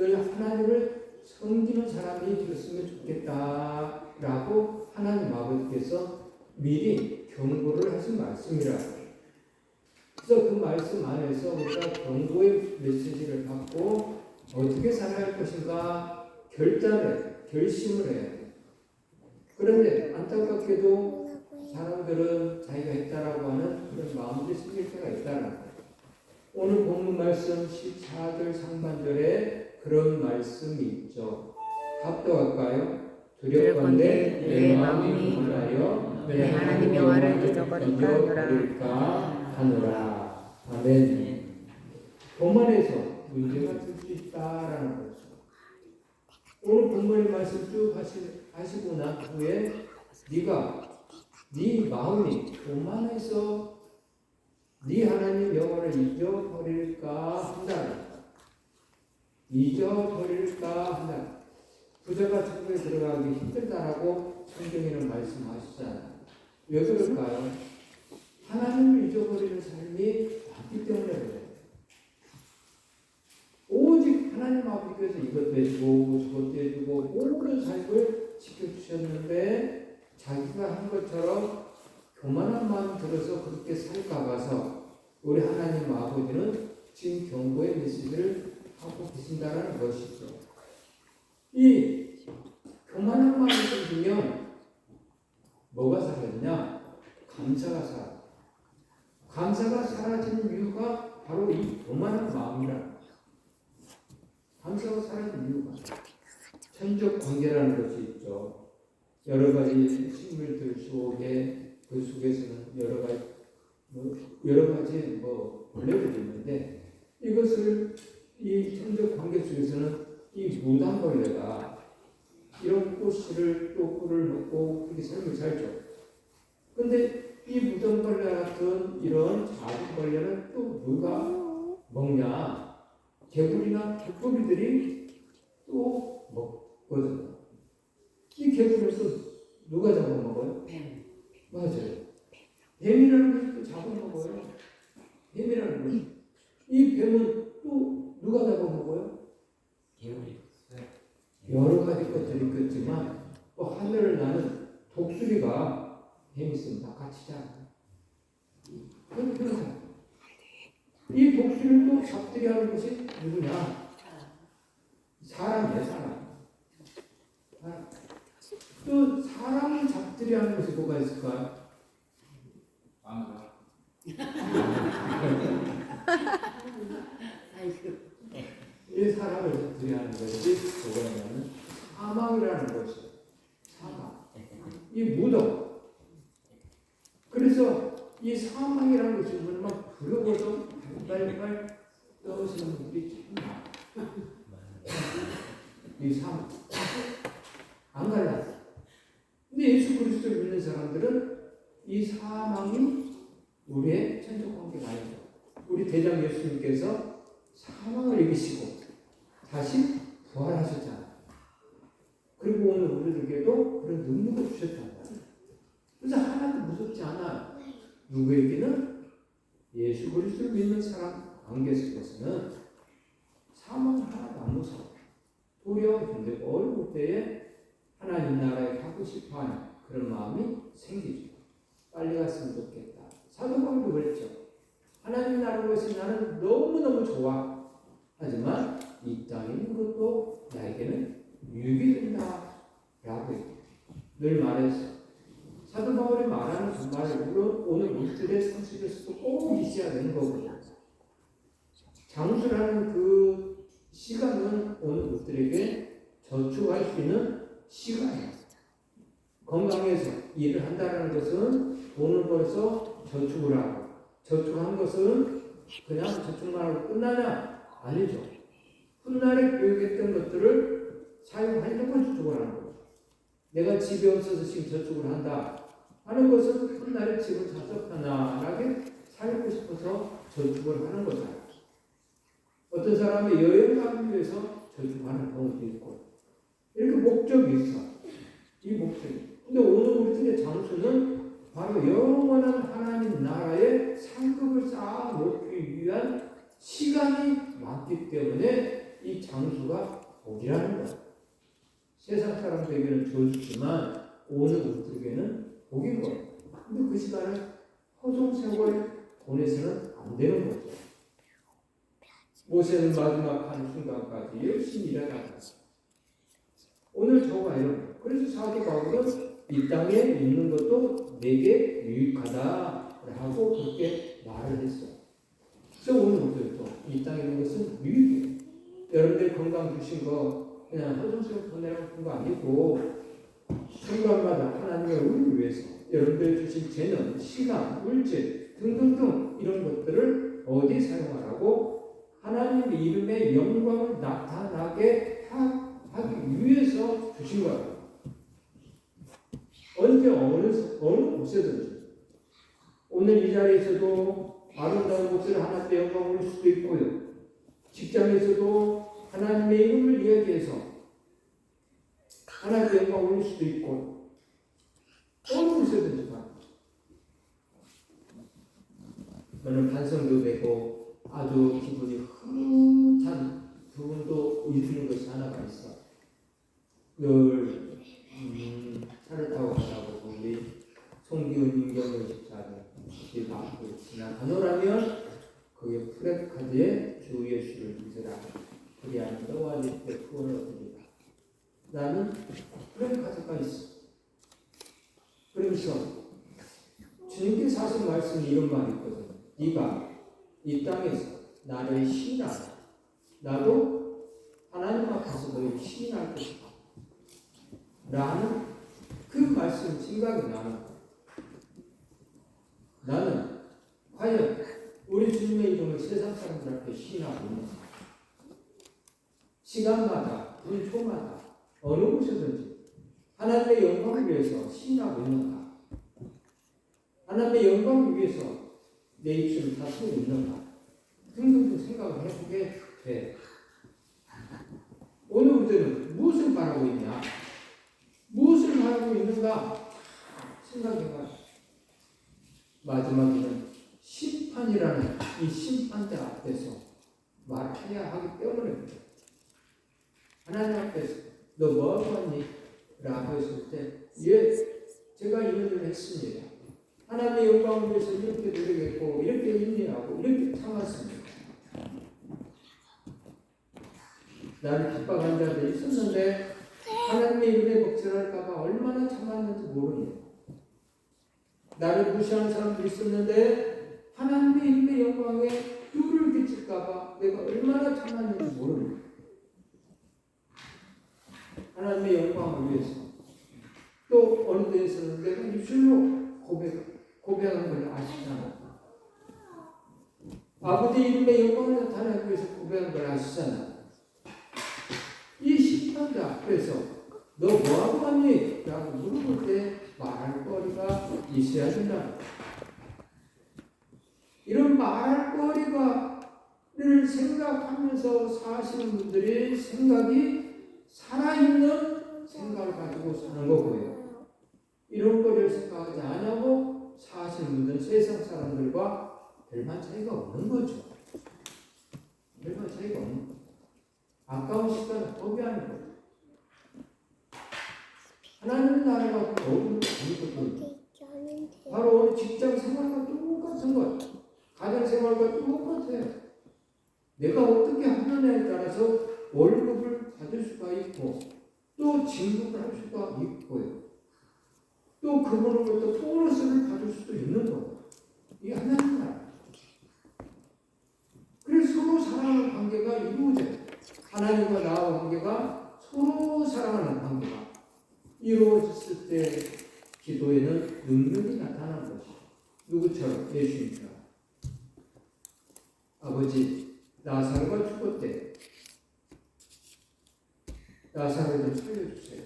늘 하나님을 섬기는 사람이 되었으면 좋겠다라고 하나님 아버지께서 미리 경고를 하신 말씀이라고. 그래서 그 말씀 안에서 우리가 경고의 메시지를 받고 어떻게 살아야 할 것인가 결심을 해야 돼요. 그런데 안타깝게도 사람들은 자기가 했다라고 하는 그런 마음들이 생길 때가 있다는 거예요. 오늘 본문 말씀 14절 상반절에 그런 말씀이 있죠. 합독할까요? 두렵건대 내 마음이 불안하여 내 하나님 여호와를 잊어버릴까 하노라. 아멘. 교만에서 문제가 될 수 있다라는 거죠. 오늘 본문의 말씀 쭉 하시고 난 후에 네 마음이 교만해서 네 하나님 여호와를 잊어버릴까 한다. 부자가 천국에 들어가기 힘들다라고 성경에는 말씀하시잖아요. 왜 그럴까요? 하나님을 잊어버리는 삶이 많기 때문에 그래요. 오직 하나님 아버지께서 이것도 해주고 저것도 해주고 모든 삶을 지켜주셨는데 자기가 한 것처럼 교만한 마음 들어서 그렇게 살까 봐서 우리 하나님 아버지는 지금 경고의 메시지를 하고 계신다는 것이죠. 이 교만한 마음이 생기면 뭐가 사라지냐? 감사가 사라지는 이유가 바로 이 교만한 마음이라. 감사가 사라지는 이유가 천적 관계라는 것이 있죠. 여러 가지 식물들 속에 그 속에서는 여러 가지 벌레들이 있는데 이것을 이 천적 관계 속에서는 이 무당벌레가 이런 꽃을 또 꿀을 먹고 그렇게 삶을 살죠. 근데 이 무당벌레 같은 이런 작은 벌레는 또 누가 먹냐? 개구리나 개구리들이 또 먹거든요. 이 개구리를 또 누가 잡아먹어요? 뱀. 맞아요. 뱀이라는 것이 또 잡아먹어요. 뱀이라는 것이. 이 뱀은 또 누가 잡아먹어요? 개구리. 여러 가지 것들이 있겠지만 또 하늘을 나는 독수리가 뱀 있으면 다 같이 자요. 그런 이 독수리를 또 잡들이 하는 것이 누구냐? 사람이에요. 또 사람을 잡들이 하는 것이 뭐가 있을까요? 이 사람을 잡들이 하는 것이 뭐냐면 사망이라는 것이에요. 사망. 이 무덤. 그래서 이 사망이라는 것이 정말 부러워서 빨빨 떠오르는 분들이 참 많아요. 이 사망. 안 갈라. 근데 예수 그리스도를 믿는 사람들은 이 사망이 우리의 천적 관계가 아니죠. 우리 대장 예수님께서 사망을 이기시고 다시 부활하셨잖아요. 그리고 오늘 우리들에게도 그런 능력을 주셨잖아요. 그래서 하나도 무섭지 않아요. 누구에게는 예수 그리스도를 믿는 사람 관계 속에서는 사망 하나도 안 무서워. 도리어 힘들고 어려울 때에 하나님 나라에 가고 싶어하는 그런 마음이 생기죠. 빨리 갔으면 좋겠다. 사도 바울도 그랬죠. 하나님 나라는 것이 나는 너무너무 좋아. 하지만 이 땅에 있는 것도 나에게는 유익이 된다. 라고 늘 말했어요. 사도 바울이 말하는 그 말을 오늘 우리들의 상식에서도 꼭 있어야 되는 거거든요. 장수라는 그 시간은 오늘 우리들에게 저축할 수 있는 시간이에요. 건강해서 일을 한다는 것은 돈을 벌어서 저축을 하고, 저축한 것은 그냥 저축만 하고 끝나냐? 아니죠. 훗날에 교육했던 것들을 사용하려고 저축을 하는 거죠. 내가 집이 없어서 지금 저축을 한다 하는 것은 훗날에 집을 사서 편안하게 살고 싶어서 저축을 하는 거잖아요. 어떤 사람이 여행 가기 위해서 저축하는 경우도 있고, 이렇게 목적이 있어. 이 목적이. 근데 오늘 우리들의 장수는 바로 영원한 하나님 나라의 상급을 쌓아놓기 위한 시간이 많기 때문에 이 장소가 복이라는 거야. 세상 사람들에게는 저주지만 오늘 우리에게는 복인 거야. 근데 그 시간을 허송세월 보내서는 안 되는 거죠. 모세는 마지막 한 순간까지 열심히 일하다가 오늘 저가 이런 그래서 사도 바울은 이 땅에 있는 것도 내게 유익하다라고 그렇게 말을 했어요. 그래서 오늘 우리도 이 땅에 있는 것은 유익이에요. 여러분들 건강 주신 거 그냥 허송세월 보내라고 한 거 아니고 순간마다 하나님의 우리를 위해서 여러분들 주신 재능, 시간, 물질 등등등 이런 것들을 어디 사용하라고 하나님의 이름의 영광을 나타나게 하기 위해서 주신 거예요. 언제 어느 곳에든지 오늘 이 자리에서도 아름다운 곳을 하나님의 영광을 올 수도 있고요. 직장에서도 하나님의 이름을 이야기해서 하나님의 영광을 올 수도 있고 어느 곳에든지 저는 반성도 되고 아주 기분이 흐뭇한 부분도 있는 것이 하나가 있어. 늘 차를 타고 가다 보고 우리 송기훈 임경근 집사님 길 앞을 지나가노라면 거기에 프레카드에 주 예수를 믿으라. 그리하면 너와 네 집에 구원을 얻으리라. 나는 프레카드가 있어. 그러면서 주님께서 하신 말씀이 이런 말이 있거든. 네가 이 땅에서 나를 시인하라. 나도 하나님 앞에서 너를 시인할 것이다. 라는 그 말씀 생각이 나는 거야. 나는 과연 우리 주님의 이름을 세상 사람들 앞에 시인하고 있는가? 시간마다, 분초마다, 어느 곳에든지 하나님의 영광을 위해서 시인하고 있는가? 하나님의 영광을 위해서 내 입술을 다투고 있는가? 등등등 생각을 해보게 돼. 오늘 우리는 무엇을 바라고 있냐? 무엇을 바라고 있는가? 생각해봐. 마지막에는 심판이라는 이 심판대 앞에서 말해야 하기 때문에 하나님 앞에서 너 뭐하고 왔니? 라고 했을 때 예, 제가 이런 일을 했습니다. 하나님의 영광을 위해서 이렇게 노력했고 이렇게 인내하고 이렇게 참았습니다. 나를 핍박한 자들이 있었는데 하나님의 이름에 먹칠할까봐 얼마나 참았는지 모르니 나를 무시하는 사람들이 있었는데 하나님의 이름의 영광에 뿔을 끼칠까봐 내가 얼마나 참았는지 모르니 하나님의 영광을 위해서 또 어느 데에서는 내가 입술로 고백한 걸 아시잖아. 아버지 이름의 영광을 나타내기 위해서 고백한 걸 아시잖아. 이 심판대 앞에서 너 뭐하고 왔니? 라고 물어볼 때 말할 거리가 있어야 된다. 이런 말할 거리가를 생각하면서 사시는 분들이 생각이 살아있는 생각을 가지고 사는 거고요. 이런 거리를 생각하지 않고 사시는 분들은 세상 사람들과 별반 차이가 없는 거죠. 별반 차이가 없는 거죠. 아까운 시간을 포기하는 거예요. 하나님의 나라가 어려운 게 아니거든요. 바로 오늘 직장 생활과 똑같은 것, 가정 생활과 똑같아요. 내가 어떻게 하느냐에 따라서 월급을 받을 수가 있고 또 진급을 할 수가 있고요. 또 그거로부터 보너스를 받을 수도 있는 거예요. 이게 하나님 나라. 그래서 서로 사랑하는 관계가 이루어져요. 하나님과 나와 관계가 서로 사랑하는 관계가 이루어졌을 때 기도에는 능력이 나타나는 것이죠. 누구처럼? 예수님처럼. 아버지, 나사로가 죽었대. 나사로를 좀 살려주세요.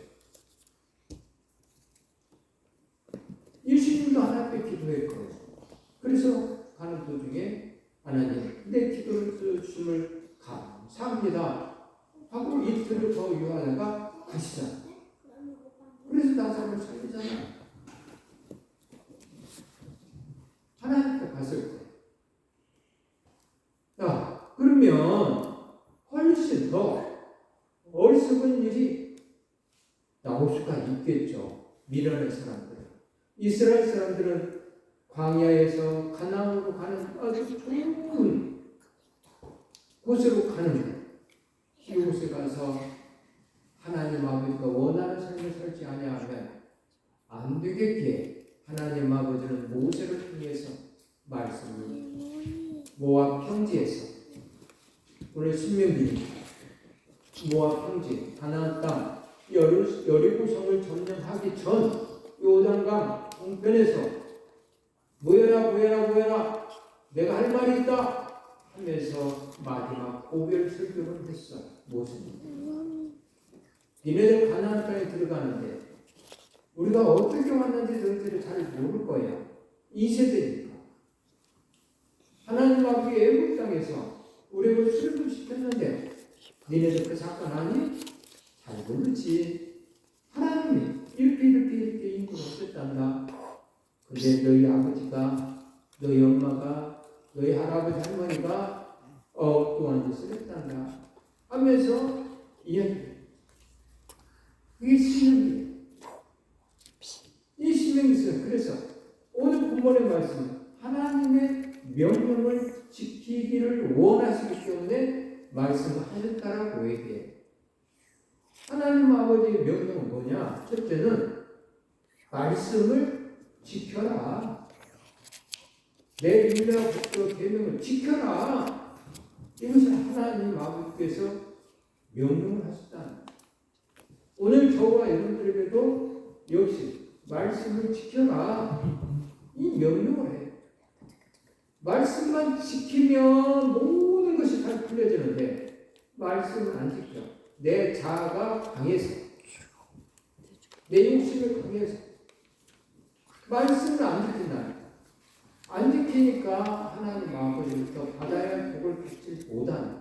예수님도 하나님께 기도했거든요. 그래서 가는 도중에 하나님, 내 기도를 들어주심을 감사합니다 하고 이틀을 더 유하다가 가시잖아요. 그래서 나사로를 살리잖아요. 하나님께 갔을 때. 자, 그러면 훨씬 더 어리석은 일이 나올 수가 있겠죠. 미련의 사람들은. 이스라엘 사람들은 광야에서 가나안으로 가는 아주 좁은 곳으로 가는 이곳에 가서 하나님 아버지가 원하는 삶을 살지 아니하면 안 되겠기에 하나님 아버지는 모세를 통해서 말씀을 모압 평지에서 오늘 신명기 모압 평지 가나안 땅 여리고성을 점령하기 전 요단강 동편에서 모여라 내가 할 말이 있다 하면서 마지막 고별 설교를 했어. 모세는 니네들 가나안 땅에 들어가는데 우리가 어떻게 왔는지 너희들이 잘 모를 거야. 2세대니까 하나님 아버지 애굽 땅에서 우리를 출근시켰는데 니네들 그 사건 아니? 잘 모르지. 하나님이 이렇게 인구를 없앴단다. 근데 너희 아버지가 너희 엄마가 너희 할아버지 할머니가 엉뚱한 짓을 했단다 하면서 이야기해. 그게 신명기예요. 이 신명기에서 그래서 오늘 본문의 말씀은 하나님의 명령을 지키기를 원하시기 때문에 말씀을 하셨다라고 얘기해요. 하나님 아버지의 명령은 뭐냐? 첫째는 말씀을 지켜라. 내 율례와 법도 계명을 지켜라. 이것을 하나님 아버지께서 명령을 하셨다. 오늘 저와 여러분들에게도 역시 말씀을 지켜라. 이 명령을 해. 말씀만 지키면 모든 것이 잘 풀려지는데 말씀을 안 지켜. 내 자아가 강해서 내 욕심을 강해서 말씀을 안 지킨다. 안 지키니까 하나님 아버지부터 받아야 할 복을 받지 못하는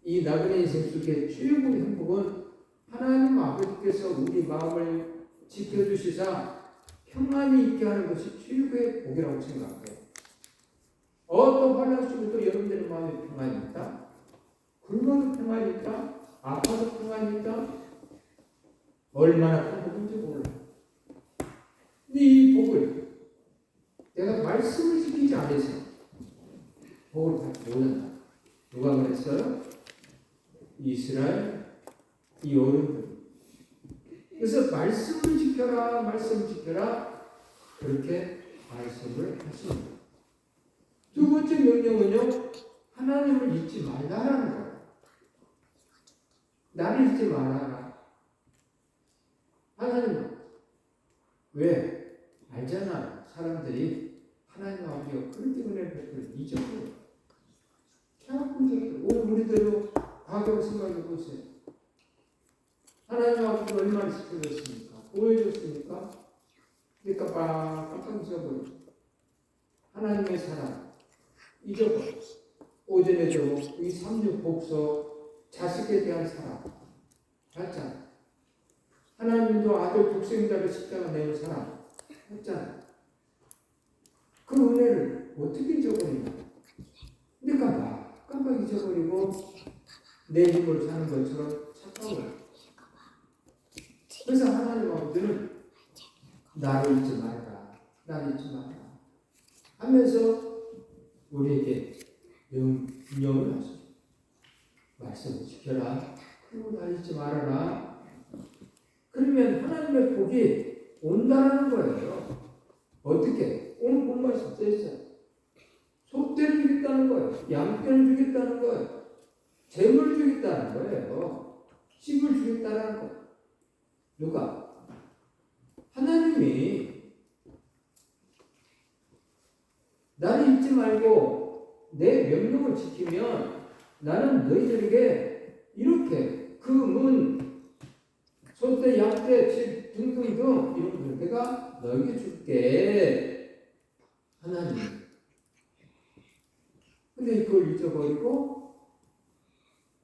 이 나그네 인생 속의 최고의 행복은 하나님 아버지께서 우리 마음을 지켜주시사 평안이 있게 하는 것이 최고의 복이라고 생각해요. 어떤 환난 속에도 여러분들의 마음에 평안이 있다? 굶어도 평안이 있다? 아파도 평안이 있다? 얼마나 큰 복인지 몰라. 근데 이 복을 내가 말씀을 지키지 않아서 복을 받지 못한다. 누가 그랬어요? 이스라엘 이 어른들. 그래서 말씀을 지켜라, 말씀을 지켜라. 그렇게 말씀을 하십니다. 두 번째 명령은요, 하나님을 잊지 말라라는 거예요. 나를 잊지 말아라. 하나님, 왜? 알잖아. 사람들이 하나님 아버지가 그렇게 은혜를 베풀어 잊어버려. 자꾸 잊어버려. 오늘 우리들도 과거 생각해 보세요. 하나님 아버지가 얼마나 지켜줬습니까? 보여줬습니까? 그러니까 깜빡 잊어버려. 하나님의 사랑 잊어버려. 오전에도 이 삼육 복서 자식에 대한 사랑 했잖아. 하나님도 아들 독생자를 십자가 내는 사랑 했잖아. 그 은혜를 어떻게 잊어버리냐? 그러니까 깜빡 잊어버리고 내 힘으로 사는 것처럼 착각을. 그래서 하나님 아버지는 나를 잊지 말라, 나를 잊지 말라 하면서 우리에게 명령을 하십니다. 말씀을 지켜라. 그리고 나를 잊지 말아라. 그러면 하나님의 복이 온다는 거예요. 어떻게? 오늘 본 말씀 써있어요. 소떼를 주겠다는 거예요. 양떼를 주겠다는 거예요. 재물을 주겠다는 거예요. 씹을 주겠다는 거예요. 누가? 하나님이 나를 잊지 말고 내 명령을 지키면 나는 너희들에게 이렇게 금, 소떼, 양떼, 집 등등등 이런 것들 내가 너희에게 줄게. 하나님. 근데 그걸 잊어버리고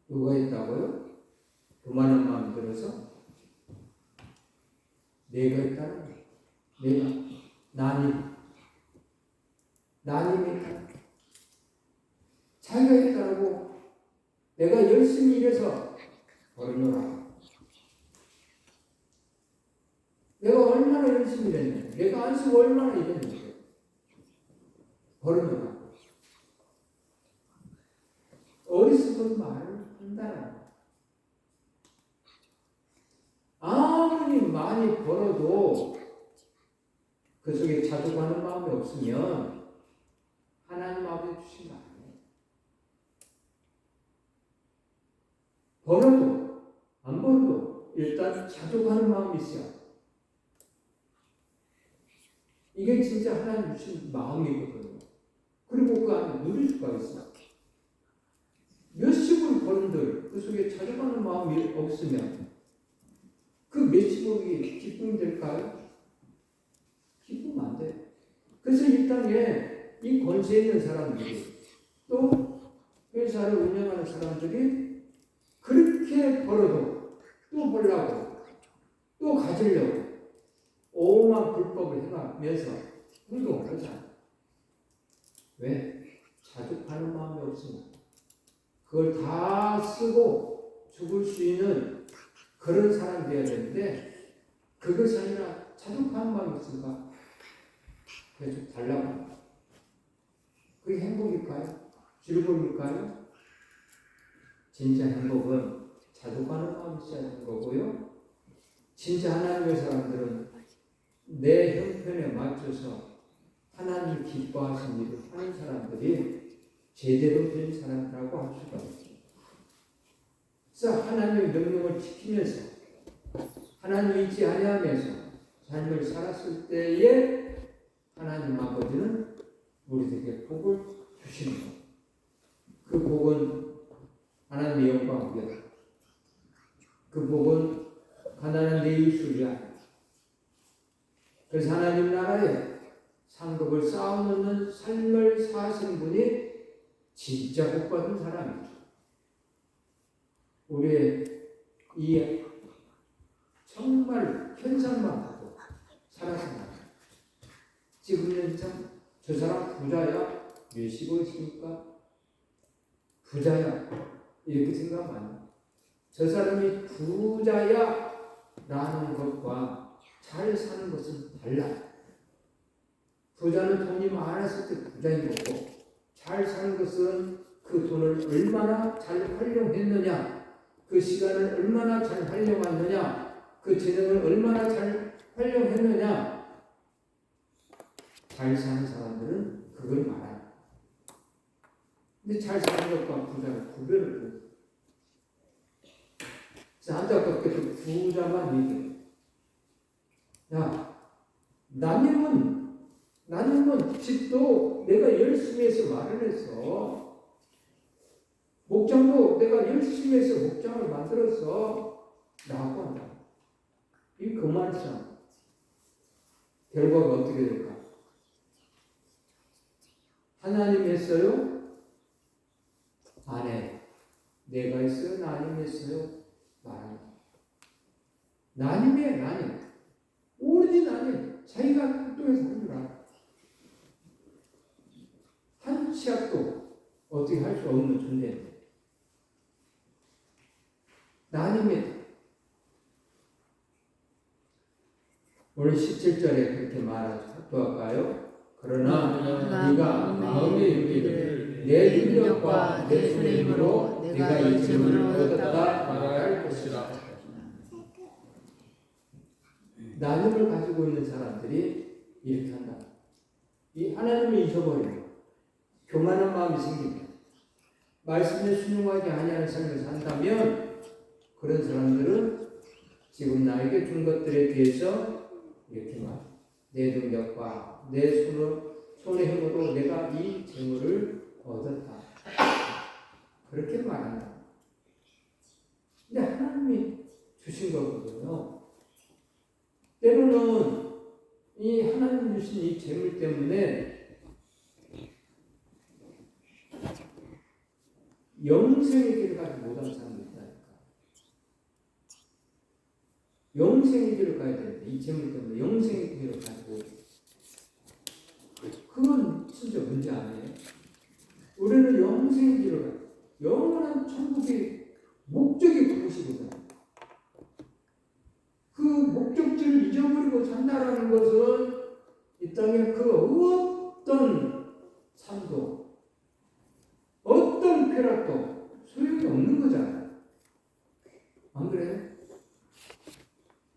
누가 했다고요? 교만한 마음 들어서 내가 했다는 거예요. 내가 나님이 했다는 거예요. 자기가 했다고 내가 열심히 일해서 벌어놓으라. 내가 얼마나 열심히 일했는데, 내가 안 쓰고 얼마나 일했는데, 벌어놓으라. 어리석은 말을 한다는 아무리 많이 벌어도 그 속에 자족하는 마음이 없으면 하나님 아버지 주신 거 아니에요. 벌어도 안 벌어도 일단 자족하는 마음이 있어야. 이게 진짜 하나님 주신 마음이거든요. 그리고 그 안에 누릴 수가 있어. 몇십을 버는들 그 속에 자족하는 마음이 없으면 그 몇십억이 기쁨이 될까요? 기쁘면 안 돼. 그래서 이 땅에 이 권세 있는 사람들이 또 회사를 운영하는 사람들이 그렇게 벌어도 또 벌라고 또 가지려고 오만 불법을 해가면서 행동을 하잖아. 왜? 자족하는 마음이 없으면 그걸 다 쓰고 죽을 수 있는 그런 사람이 되어야 되는데 그것이 아니라 자족하는 마음이 있을까? 계속 달라고 합니다. 그게 행복일까요? 즐거움일까요? 진짜 행복은 자족하는 마음이 있어야 하는 거고요. 진짜 하나님의 사람들은 내 형편에 맞춰서 하나님 기뻐하신 일을 하는 사람들이 제대로 된 사람이라고 할 수가 있습니다. 그래서 하나님의 명령을 지키면서 하나님 잊지 아니하면서 삶을 살았을 때에 하나님 아버지는 우리에게 복을 주시는 것. 그 복은 하나님의 영광을 위하여, 그 복은 가난한 내 이웃을 위하여. 그래서 하나님 나라에 상급을 쌓아놓는 삶을 사신 분이 진짜 복받은 사람이죠. 우리의 이 정말 현상만 보고 살아서 지금은 참 저 사람 부자야? 몇십억 있습니까? 부자야? 이렇게 생각하면 안 돼요. 저 사람이 부자야? 라는 것과 잘 사는 것은 달라요. 부자는 돈이 많았을 때 부자인 거고 잘 사는 것은 그 돈을 얼마나 잘 활용했느냐, 그 시간을 얼마나 잘 활용했느냐, 그 재능을 얼마나 잘 활용했느냐. 잘 사는 사람들은 그걸 말해요. 근데 잘 사는 것과 부자는 구별을 해요. 그래서 안타깝게도 부자만 얘기해요. 야, 나님은 집도 내가 열심히 해서 말을 해서 목장도 내가 열심히 해서 목장을 만들어서 라고 한다. 이 그 말이잖아. 결과가 어떻게 될까? 하나님 했어요? 안 해. 내가 했어요? 나님 했어요? 나님. 나님이에요, 나님. 오로지 나님. 자기가 극도에서 하느라. 한 치약도 어떻게 할 수 없는 존재인데. 나님의 오늘 17절에 그렇게 말하죠. 또 할까요? 그러나 네가 마음에 이르기를 내 능력과 내 손의 힘으로 네가 이 재물을 얻었다 말할 것이라. 나눔을 가지고 있는 사람들이 이렇게 한다. 이 하나님을 잊어버리고 교만한 마음이 생깁니다. 말씀에 순종하지 아니하는 삶을 산다면 그런 사람들은 지금 나에게 준 것들에 대해서 이렇게 말. 내 능력과 내 손의 힘으로 내가 이 재물을 얻었다. 그렇게 말한다. 근데 하나님이 주신 거거든요. 때로는 이 하나님 주신 이 재물 때문에 영생의 길을 가지 못한 사람이 있다니까. 영생의 길을 가야 되는데 이 재물 때문에 영생의 길을 가지고 그건 진짜 문제 아니에요. 우리는 영생의 길을 가요. 영원한 천국의 목적이 그것이거든. 그 목적지를 잊어버리고 산다라는 것은 이 땅에 그 어떤 삶도 어떤 쾌락도 소용이 없는 거잖아요. 안 그래요?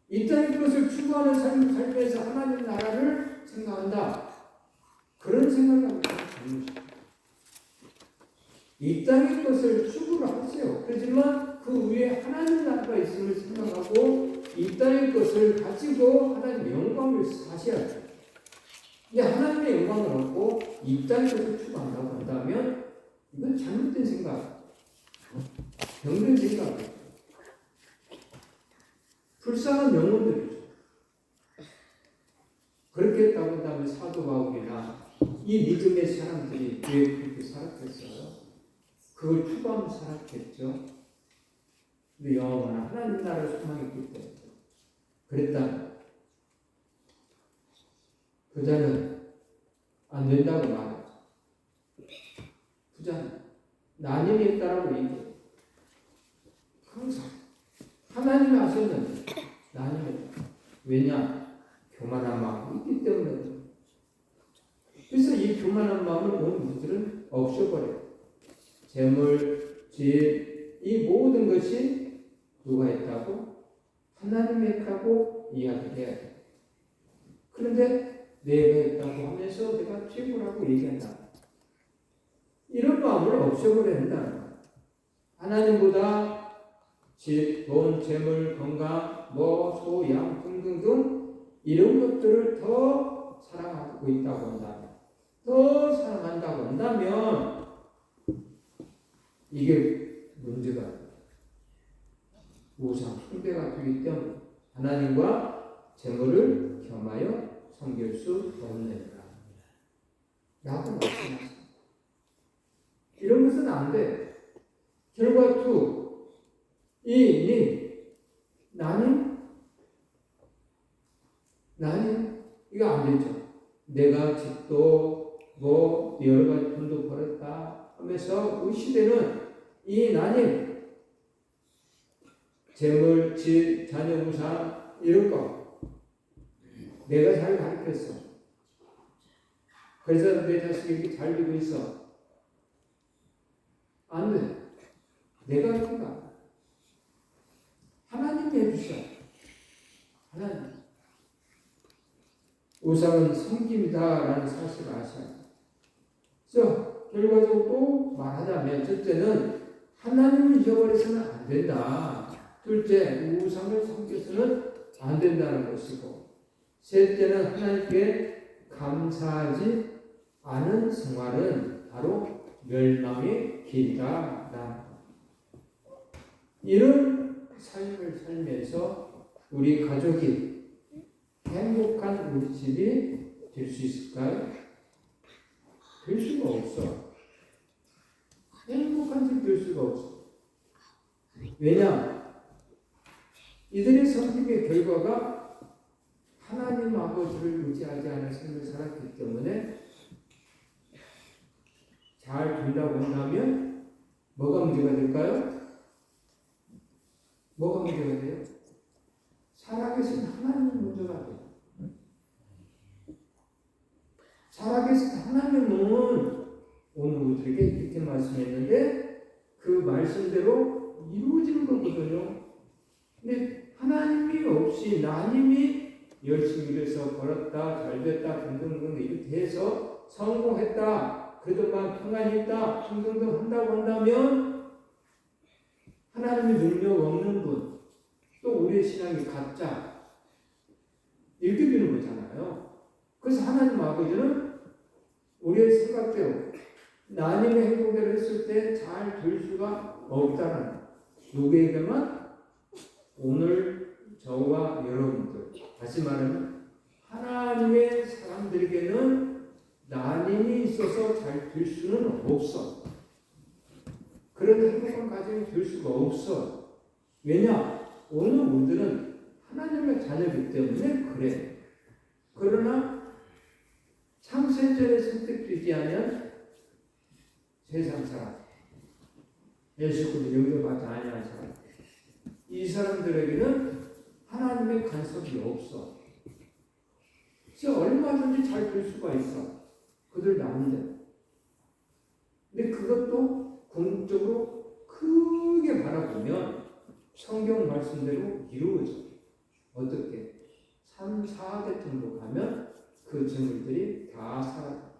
이 땅의 것을 추구하는 삶을 살면서 하나님 나라를 생각한다. 그런 생각을 잘못이죠. 이 땅의 것을 추구를 하세요. 그렇지만 그 위에 하나님 나라가 있음을 생각하고 이 땅의 것을 가지고 하나님의 영광을 사셔야 돼요. 근데 하나님의 영광을 얻고 이 땅의 것을 추구한다고 한다면 이건 잘못된 생각, 병든 생각이에요. 불쌍한 영혼들이죠. 그렇게 했다고 한다면 사도 바울이나 이 믿음의 사람들이 왜 그렇게 살았겠어요? 그걸 추구하며 살았겠죠. 근데 영원한 하나님 나라를 소망했기 때문에 그랬다면 부자는 안 된다고 말해요. 부자는 나님이 있다라고 얘기해요. 항상 하나님이 하셨는데 나님이 있다. 왜냐? 교만한 마음이 있기 때문에. 그래서 이 교만한 마음을 온 무들은 없애버려요. 재물, 집, 이 모든 것이 누가 있다고? 하나님이 있다고 이야기해야 돼요. 그런데 내가 있다고 하면서 내가 최고라고 얘기한다. 이런 마음을 없애버려야 한다는 거예요. 하나님보다 집, 돈, 재물, 건강, 소, 양 등등등 이런 것들을 더 사랑하고 있다고 한다면, 더 사랑한다고 한다면 이게 문제가 우상 숭배가 되기 때문에 하나님과 재물을 겸하여 섬길 수 없느니라 라고 말씀하십니다. 이런 것은 안 돼. 결과 2, 나는 이거 안 되죠. 내가 집도 여러 가지 돈도 벌었다 하면서 우리 시대는 이 나님 재물, 집, 자녀 우상 이런 거 내가 잘 가르쳤어. 그래서 내 자식이 이렇게 잘 되고 있어. 안 돼. 내가 할까? 하나님이 해주셔. 하나님. 우상은 섬김이다라는 사실을 아셔야 돼요. 그래서 결과적으로 또 말하자면 첫째는 하나님을 잊어버려서는 안 된다. 둘째, 우상을 섬겨서는 안 된다는 것이고, 셋째는 하나님께 감사하지 않은 생활은 바로 멸망의 길이다. 이런 삶을 살면서 우리 가족이 행복한 우리 집이 될 수 있을까요? 될 수가 없어. 행복한 집 될 수가 없어. 왜냐? 이들의 선택의 결과가 하나님 아버지를 의지하지 않은 삶을 살았기 때문에 잘 된다고 한다면 뭐가 문제가 될까요? 뭐가 문제가 돼요? 살아계신 하나님이 문제가 돼요. 살아계신 하나님은 오늘 우리에게 이렇게 말씀했는데 그 말씀대로 이루어지는 거거든요. 근데 하나님이 없이 나님이 열심히 일해서 벌었다, 잘됐다, 등등등 이렇게 해서 성공했다, 그래도 막 평안이 있다, 등등등 한다고 한다면 하나님의 능력 없는 분, 또 우리의 신앙이 가짜 이렇게 되는 거잖아요. 그래서 하나님 아버지는 우리의 생각대로 나님의 행동대로 했을 때 잘 될 수가 없다는 거예요. 누구에게만? 오늘 저와 여러분들, 다시 말하면 하나님의 사람들에게는 나님이 있어서 잘 될 수는 없어. 그런 행복한 가정이 될 수가 없어. 왜냐? 오늘 우리들은 하나님의 자녀이기 때문에 그래. 그러나 창세전에 선택되지 않은 세상 사람, 예수 그리스도 영접하지 아니한 사람, 이 사람들에게는 하나님의 간섭이 없어. 진짜 얼마든지 잘 될 수가 있어. 그들 나름대로. 근데 그것도 궁극적으로 크게 바라보면 성경 말씀대로 이루어져. 어떻게? 3, 4대 정도 가면 그 재물들이 다 사라져.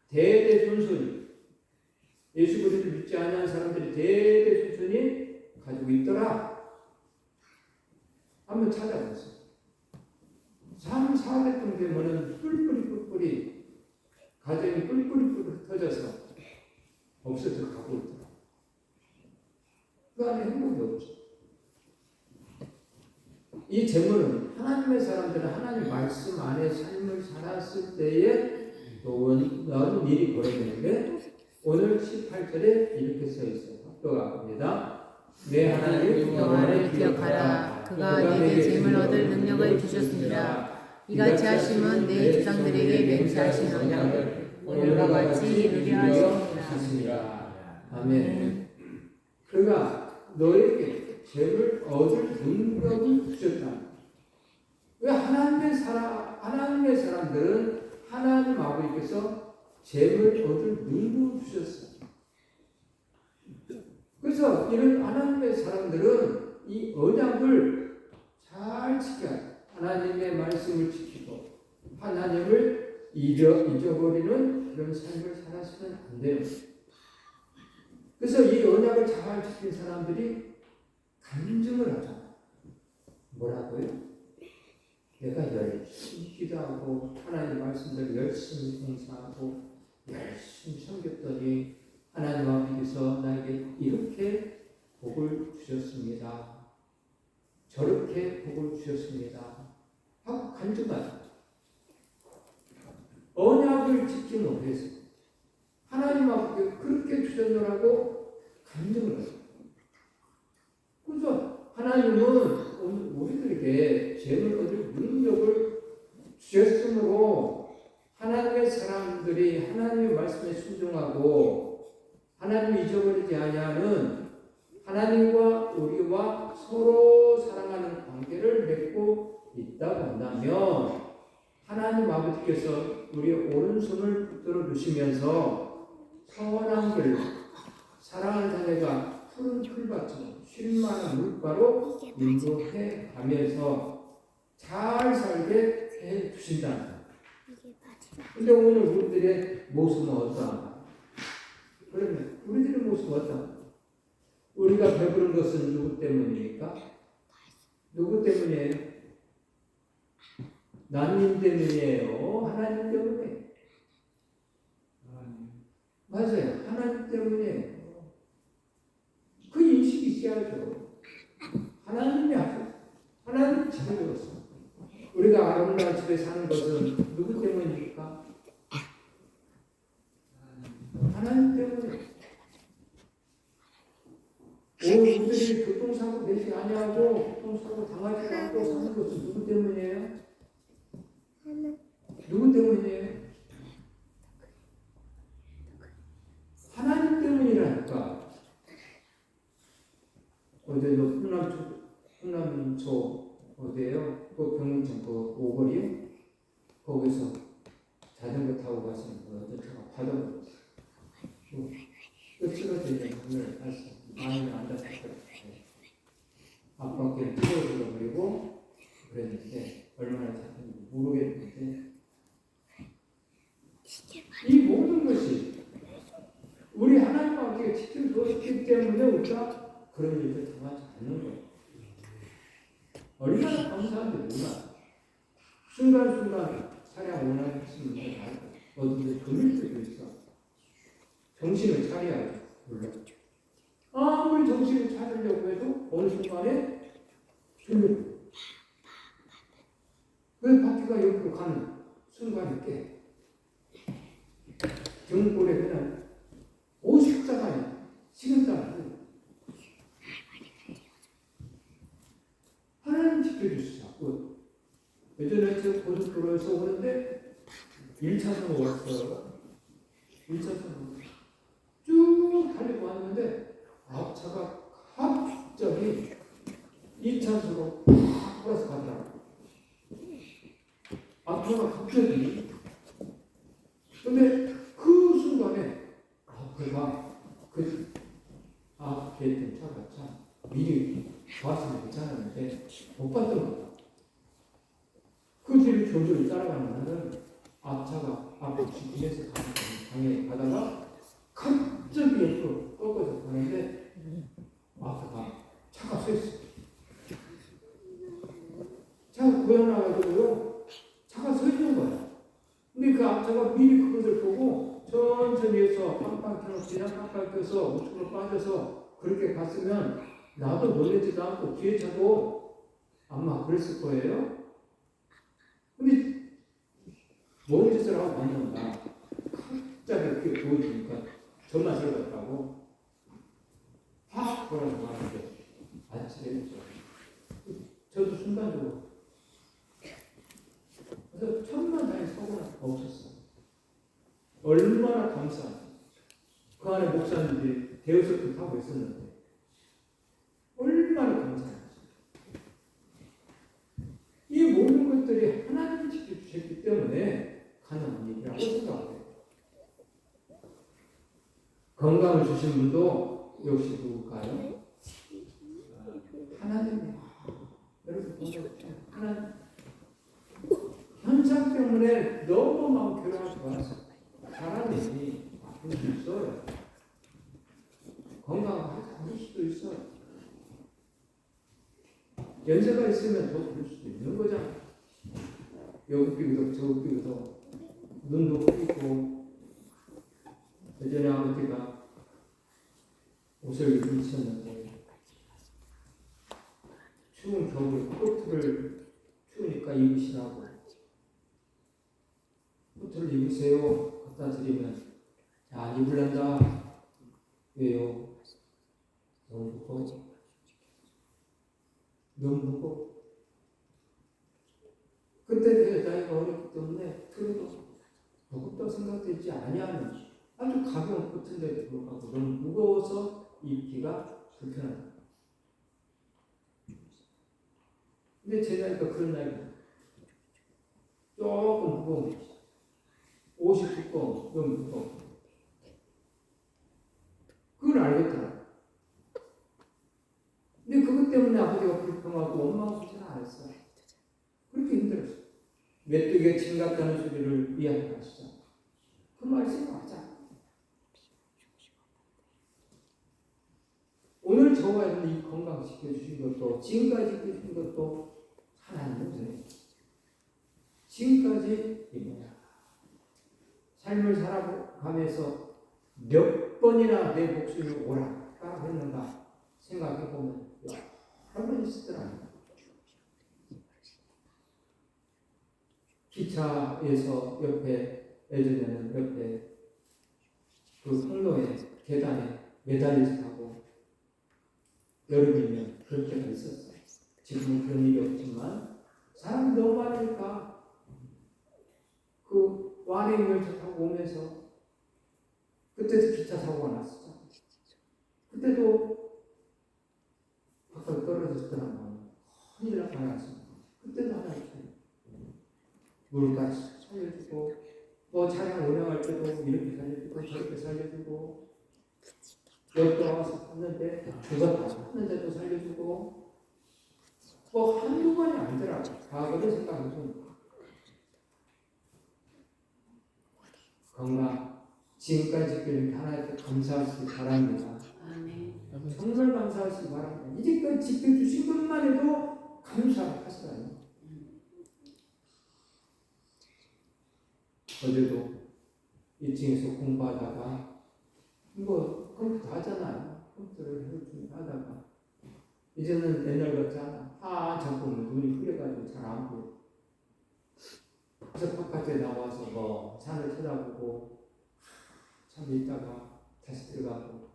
대대손손이 예수 그리스도를 믿지 않는 사람들이 대대손손이 가지고 있더라. 한번 찾아보세요. 3, 400분 되면은 뿔뿔이 가정이 뿔뿔이 터져서 없어져 가고 있더라. 그 안에 행복이 없죠. 이 재물은 하나님의 사람들은 하나님 말씀 안에 삶을 살았을 때에 나오는 일이 벌어지는데 오늘 18절에 이렇게 써 있어요. 합독합니다. 내 하나님 여호와를 기억하라. 그가 내게 재물 얻을 능력을 주셨습니다. 이같이 하심은 내 조상들에게 맹세하신 언약을 오늘과 같이 이루려 하십니다. 아멘. 그가 너에게 재물 얻을 능력을 주셨다. 왜 하나님의 사람들은 하나님 아버지께서 재물 얻을 능력을 주셨어요. 그래서 이런 하나님의 사람들은 이 언약을 잘 지켜야 돼. 하나님의 말씀을 지키고 하나님을 잊어버리는 그런 삶을 살아서는 안 돼요. 그래서 이 언약을 잘 지킨 사람들이 간증을 하잖아. 뭐라고요? 내가 열심히 기도하고 하나님 말씀대로 열심히 봉사하고 열심히 섬겼더니 하나님 아버지께서 나에게 이렇게 복을 주셨습니다. 저렇게 복을 주셨습니다. 하고 간증하자. 언약을 지킴으로 해서 하나님 아버지께 그렇게 주셨노라고 간증을 해요. 그래서 하나님은 오늘 우리들에게 재물 얻을 능력을 주셨으므로 하나님의 사람들이 하나님의 말씀에 순종하고 하나님을 잊어버리지 아니하는 하나님과 우리와 서로 사랑하는 관계를 맺고 있다고 한다면 하나님 아버지께서 우리의 오른손을 붙들어 주시면서 선한 길로 사랑하는 자녀가 푸른 풀밭처럼 쉴만한 물가로 인도해 가면서 잘 살게 해 주신다. 근데 오늘 우리들의 모습은 어떠한가? 그러면 우리들의 모습은 어떠한가? 우리가 배부른 것은 누구 때문입니까? 누구 때문이에요? 나님 때문이에요? 하나님 때문에? 맞아요. 하나님 때문이에요. 그 인식이 있어야죠. 하나님이 하셨어요. 하나님이 지켜줬어요. 우리가 아름다운 집에 사는 것은 누구 때문입니까? 하나님 때문에. 우리들이 교통사고 되지 아니하고 교통사고 당하지 않고 사는 것은 누구 때문이에요? 누구 때문이에요? 하나님 때문이라니까. 어제 풍남초 어디에요? 그 병문천 그 오거리요? 거기서 자전거 타고 가시는 어떤 차가 받아버렸어요. 끝으로 되는 하늘 갔어요. 많이 안 다쳤어요. 앞바퀴를 태워들어 버리고 그랬는데 얼마나 다쳤는지 모르겠는데 이 모든 것이 우리 하나님 아버지가 지켜주었기 때문에 우리가 그런 일을 당하지 않는 거예요. 얼마나 감사한지 몰라. 순간순간 차량 원하겠으면 어딘지 돌릴 때도 있어. 정신을 차려야지. 물론 아무리 정신을 차리려고 해도 어느 순간에 졸려. 왜 바퀴가 옆으로 가는 순간에 깨. 등골에 그냥 오식자가 아니야. 식은자가 아니야. 하나님 지켜주시자고. 예전에 저 고속도로에서 오는데 1차선으로 왔어요. 1차선으로 쭉 가는데 앞차가 갑자기 2차선으로 팍 돌아서 가더라고요. 앞차가 갑자기. 근데 그 순간에 앞에가 앞에 있던 차가 참 미리 봤으면 괜찮았는데 못 봤던 거다. 그 뒤를 조조히 따라가는 나는 앞차가 앞에 직진해서 강에 가다가 갑자기 옆으로 꺾어서 가는데 앞에가 차가 서 있어. 차가 고장나가지고요. 차가 서 있는 거야. 근데 그 앞차가 미리 그것을 보고 천천히 해서 빵빵 켜서 그냥 빵빵 켜서 우측으로 빠져서 그렇게 갔으면 나도 놀라지도 않고 뒤에 차도 아마 그랬을 거예요. 근데 뭔 짓을 하고 갔는가 갑자기 그게 보여주니까 저만 설렜다고 확 돌아서 가는데 아찔했죠. 저도 순간적으로 그래서 천만다행히 사고가 없었어요. 얼마나 감사한지. 그 안에 목사님들이 대여섯도 타고 있었는데 얼마나 감사한지. 이 모든 것들이 하나님이 지켜주셨기 때문에 가능한 일이라고 생각해요. 건강을 주신 분도 역시 누굴까요? 하나님이에요. 여러분 보세요. 하나님. 현상 때문에 너무 마음 괴로워하지 마세요. 사람이 아플 수 있어요. 건강하지 않을 수도 있어요. 연세가 있으면 더 그럴 수도 있는 거잖아요. 여기 삐그덕 저기 삐그덕 눈도 삐고 예전에 아버지가 옷을 입으셨는데 추운 겨울 코트를 추우니까 입으시라고 코트를 입으세요 갖다 드리면 야 입을란다 왜요? 너무 무거워 너무 무거워 그때 내 나이가 어렸기 때문에 그래도 무겁다고 생각되지 아니하는 아주 가벼운 코트인데도 불구하고 너무 무거워서 입기가 불편하다. 근데 제 나이가 그런 나이가 조금 무거운 거지. 옷이 두꺼워, 너무 무거워. 그걸 알겠더라. 근데 그것 때문에 아버지가 불평하고 엄마가 고생 안 했어. 그렇게 힘들었어. 메뚜기가 침 같다는 소리를 이야기하시죠. 그 말씀 맞아. 오늘 저와 여러분이 건강시켜주신 것도 지금까지 지켜주신 것도 하나님의 은혜예요. 지금까지 입니다. 삶을 살아가면서 몇 번이나 내 목숨이 오락가락 했는가 생각해보면 여러 번 있었더라고요. 기차에서 옆에 예전에는 옆에 그 통로에 계단에 매달려서 가고 여름이면 그럴 때가 있었어요. 지금은 그런 일이 없지만 사람이 너무 많으니까 그 완행 열차 타고 오면서 그때도 기차 사고가 났었죠. 그때도 바깥에 떨어졌더라고요. 큰일 날 뻔했어요. 그때도 하나 있어요. 물까지 살려주고 뭐 차량 운행할 때도 이렇게 살려주고 저렇게 살려주고 여기 와서 탔는데 죽었다 탔는데도 살려주고 뭐 한두 번이 아니더라. 과거를 생각해보면 건강 지금까지 지켜준 하나님께 감사하시기 바랍니다. 정말 감사하시기 바랍니다. 이제까지 지켜주신 것만 해도 감사하시라니. 어제도 2층에서 공부하다가 뭐 컴퓨터 하잖아요. 컴퓨터를 하다가 이제는 옛날 같지 않아. 자꾸 눈이 흐려가지고 잘 안 보여. 그래서 바깥에 나와서 뭐 산을 쳐다보고 참 있다가 다시 들어가고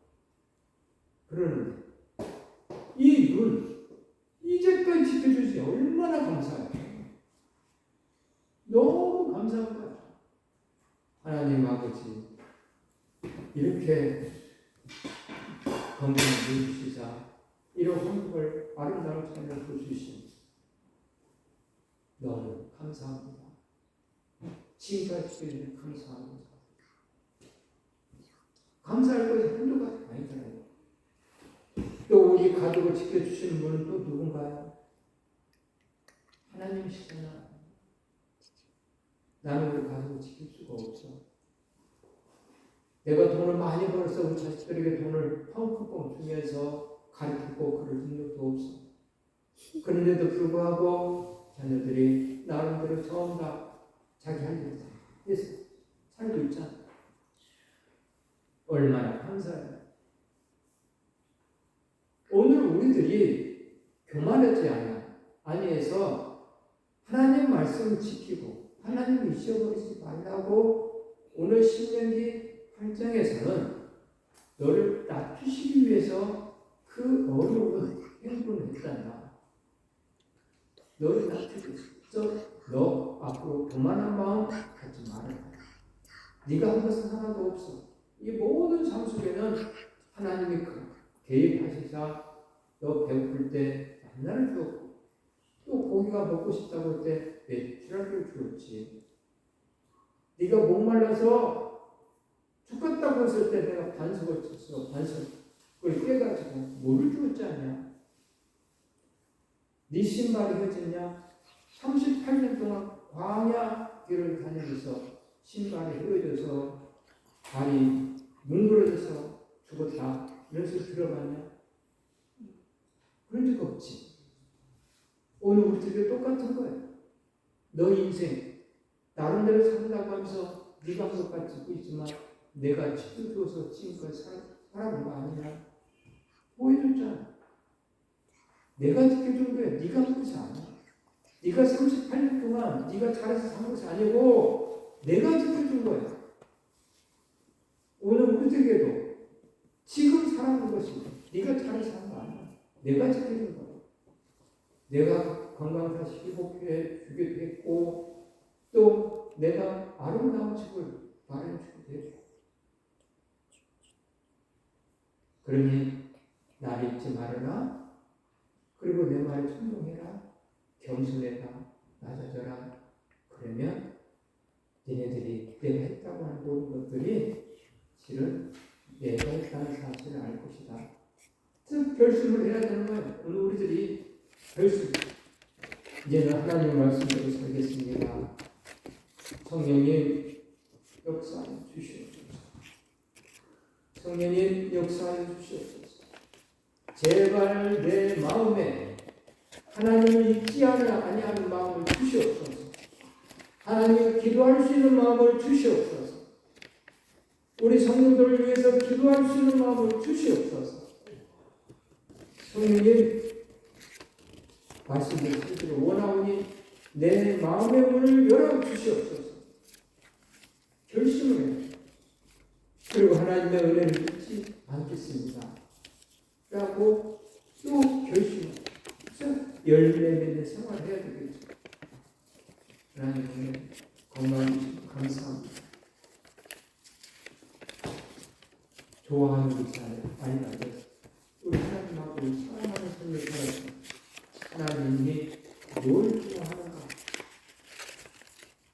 그러는데 이 눈 이제까지 지켜주시 얼마나 감사해요. 너무 감사한 거야. 하나님 아버지 이렇게 주시자 이런 한국을 아름다운 삶을 보여주신 너무 감사합니다. 지금까지 감사합니다. 감사할 것이 한두 가지 아니잖아요. 또 우리 가족을 지켜주시는 분은 또 누군가요? 하나님이시잖아. 나는 우리 가족을 지킬 수가 없어. 내가 돈을 많이 벌어서 우리 자식들에게 돈을 펑펑펑 주면서 가르치고 그럴 능력도 없어. 그런데도 불구하고 자녀들이 나름대로 전부 다 자기 할 일을 다 해서 살고 있잖아. 얼마나 감사해요. 오늘 우리들이 교만하지 아니해서 하나님 말씀을 지키고 하나님을 잊어버리지 말라고 오늘 신명기 8장에서는 너를 낮추시기 위해서 그 어려운 행동을 했단다. 너를 낮추기 위해서 너 앞으로 교만한 마음 갖지 말아라. 네가 한 것은 하나도 없어. 이 모든 삶 속에는 하나님이 개입하시자 너 배고플 때 만나를 주었고 또 고기가 먹고 싶다고 할 때 메추라기를 주었지. 네가 목말라서 죽겠다고 했을 때 내가 반석을 쳤어. 반석을 깨가지고 물을 주었지 않냐. 네 신발이 헤어졌냐. 38년 동안 광야 길을 다니면서 신발이 헤어져서 발이 뭉그러져서 죽었다. 이런 소리 들어봤냐? 그런 적 없지. 오늘 우리들이 똑같은 거야. 너 인생 나름대로 산다고 하면서 네가 한 것까지 짓고 있지만 내가 지켜줘서 지금까지 살아본 거 아니냐? 보여줬잖아. 내가 지켜준 거야. 네가 한 것이 아니야. 네가 38년 동안 네가 잘해서 산 것이 아니고 내가 지켜준 거야. 오늘 우리에게도 지금 살아가는 것이 네가 잘해서 산 거 아니야. 내가 지켜준 거야. 내가 건강사 회복해 주기도 했고 또 내가 아름다운 집을 마련해 주기도 했고 그러니 나를 잊지 말아라. 그리고 내 말에 순종해라. 겸손해라. 낮아져라. 그러면 얘네들이 내가 했다고 하는 모든 것들이 실은 내가 했다는 사실을 알 것이다. 즉 결심을 해야 되는 거예요. 오늘 우리들이 결심. 이제는 하나님 말씀대로 살겠습니다. 성령님 역사해 주시옵소서. 성령님 역사해 주시옵소서. 제발 내 마음에 하나님을 잊지 아니하는 마음을 주시옵소서. 하나님을 기도할 수 있는 마음을 주시옵소서. 우리 성도들을 위해서 기도할 수 있는 마음을 주시옵소서. 성령님 말씀을 듣기를 원하오니 내 마음의 문을 열어주시옵소서. 결심을 해요. 그리고 하나님의 은혜를 잊지 않겠습니다. 라고 또 결심을 해서 열매 맺는 생활을 해야 되겠죠. 하나님 건강해 주시고 감사합니다. 좋아하는 기사를 아니다. 우리 하나님하고 사랑하는 삶을 살아서 하나님이 뭘 좋아하는가?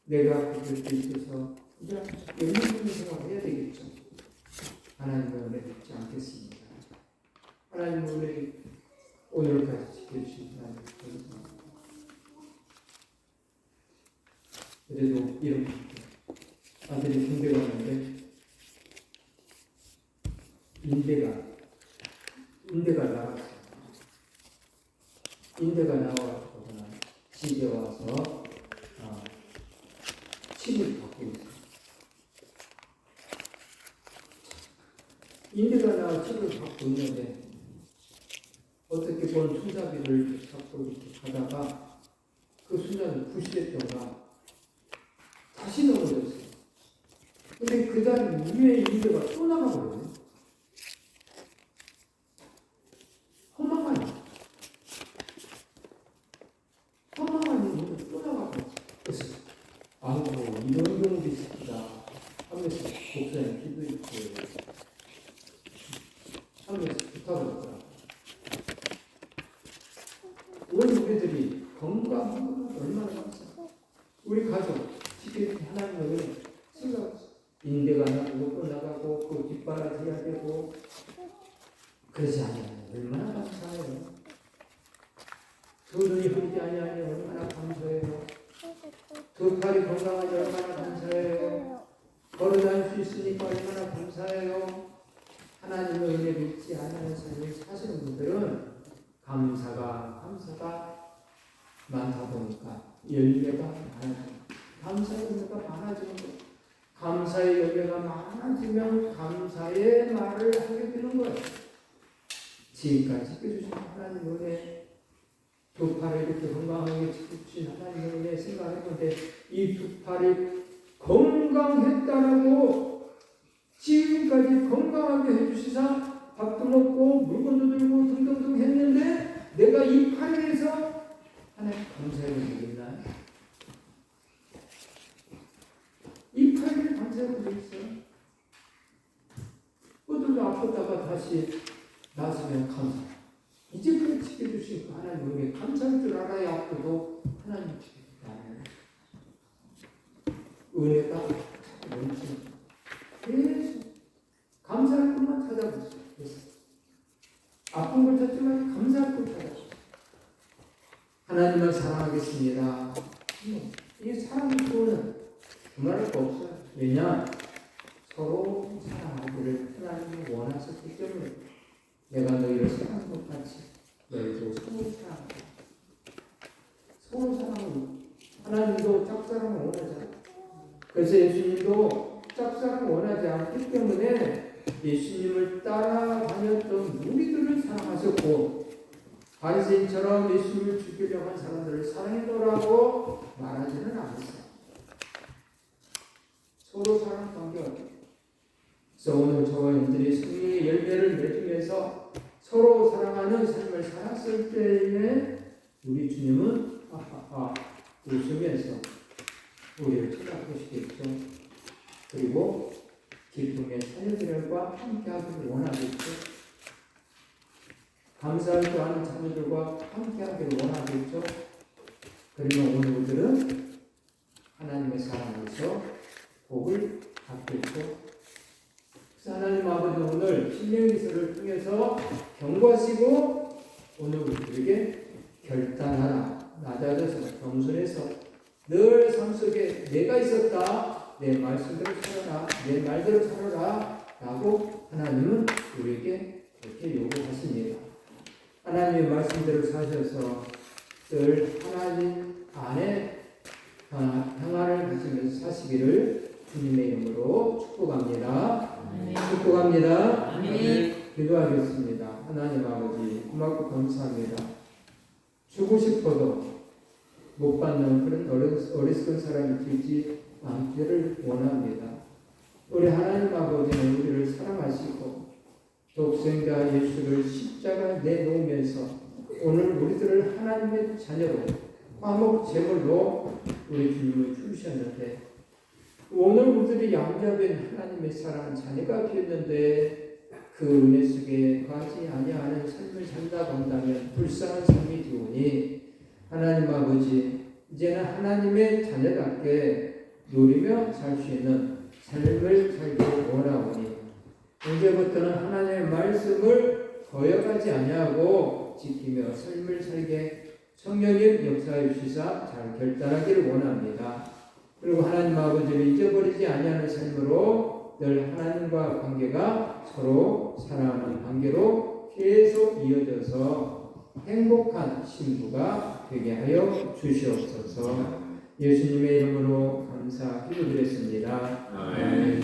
내가 그럴 수 있어서 그냥 열심히 생활해야 되겠죠. 하나님의 은혜 잊지 않겠습니다. 하나님의 은혜 오늘까지 지켜주신 하나님 감사합니다. 그래도 이런 아들이 군대 갔는데 인대가 나왔어요. 인대가 나와서 집에 와서 칩을 받고 있어요. 인대가 나와 칩을 받고 있는데 어떻게 본 손잡이를 잡고 이렇게 가다가 그 손잡이 부실했던가 다시 넘어졌어요. 근데 그 자리 위에 인대가 또 나가버려요. 허망한 인대가 또 나가버려요. 그래서 이런 경우도 있습니다 하면서 목사님 기도했고 하면서 부탁을 했어요. 우리들이 건강한 건 얼마나 감사. 우리 가족 지금 하나님을 생각하세요. 인대가 나가고 또 나가고 그 뒷바라지해야 되고 그러지 않아요. 얼마나 감사해요. 두 눈이 보이지 아니하니 얼마나 감사해요. 두 팔이 건강하지 얼마나 감사해요. 걸어다닐 수 있으니까 얼마나 감사해요. 하나님의 은혜 믿지 않는 삶을 사시는 분들은 감사가 많다 보니까 열매가 많아져요. 감사의 열매가 많아지는 거예요. 감사의 열매가 많아지면 감사의 말을 하게 되는 거예요. 지금까지 지켜주신 하나님 은혜, 두 팔을 이렇게 건강하게 지켜주신 하나님 은혜 생각해보는데 이 두 팔이 건강했다라고 지금까지 건강하게 해주시사 밥도 먹고 물건도 들고 등등등 했는데 내가 이 팔에서 하나님 감사해야 되겠나요? 이 팔에 감사해야 되겠어요? 어들도 아프다가 다시 나서면 감사. 이제 그렇게 지켜주신 하나님 우리에게 감사할 줄 알아야 아프도 하나님 지켜주시다. 은혜가 넘치는 계속 감사할 것만 찾아보세요. 아픈 걸 찾지만 감사할 걸 찾아보세요. 하나님을 사랑하겠습니다. 이 사랑의 표현은 두말할 거 없어요. 왜냐? 서로 사랑하기를 하나님이 원하셨기 때문에 내가 너희를 사랑한 것 같이 너희도 서로 사랑하라. 서로 사랑을 하나님도 짝사랑을 원하잖아요. 그래서 예수님도 짝사랑을 원하지 않기 때문에 예수님을 따라다녔던 무리들을 사랑하셨고 바리새인처럼 예수님을 죽이려고 한 사람들을 사랑해노라고 말하지는 않았어요. 서로 사랑 관계가 그래서 오늘 저와 여러분들이 승리의 열매를 맺으면서 서로 사랑하는 삶을 살았을 때에 우리 주님은 웃으면서 우리를 쳐다보시겠죠. 그리고 기쁨의 자녀들과 함께하기를 원하겠죠. 감사할 줄 아는 자녀들과 함께하기를 원하겠죠. 그러면 오늘 우리들은 하나님의 사랑에서 복을 받겠죠. 하나님 아버지 오늘 신령기서를 통해서 경고하시고 오늘 우리들에게 결단하라. 낮아져서 겸손해서 늘 삶 속에 내가 있었다. 내 말씀대로 살아라. 내 말대로 살아라. 라고 하나님은 우리에게 그렇게 요구하십니다. 하나님의 말씀대로 사셔서 늘 하나님 안에 평안을 가지면서 사시기를 주님의 이름으로 축복합니다. 축복합니다. 기도하겠습니다. 하나님 아버지 고맙고 감사합니다. 주고 싶어도 못 받는 그런 어리석은 사람이 되지 않기를 원합니다. 우리 하나님 아버지는 우리를 사랑하시고 독생자 예수를 십자가에 내놓으면서 오늘 우리들을 하나님의 자녀로 화목 제물로 우리 주님을 주셨는데 오늘 우리들이 양자된 하나님의 사랑한 자녀가 되었는데 그 은혜 속에 가지 아니하는 삶을 산다 본다면 불쌍한 삶이 되오니 하나님 아버지 이제는 하나님의 자녀답게 누리며 살 수 있는 삶을 살기 원하오니 이제부터는 하나님의 말씀을 거역하지 아니하고 지키며 삶을 살게 성령님 역사해 주시사 잘 결단하기를 원합니다. 그리고 하나님 아버지를 잊어버리지 아니하는 삶으로 늘 하나님과 관계가 서로 사랑하는 관계로 계속 이어져서 행복한 신부가 되게 하여 주시옵소서. 예수님의 이름으로 감사 기도드렸습니다. 아멘.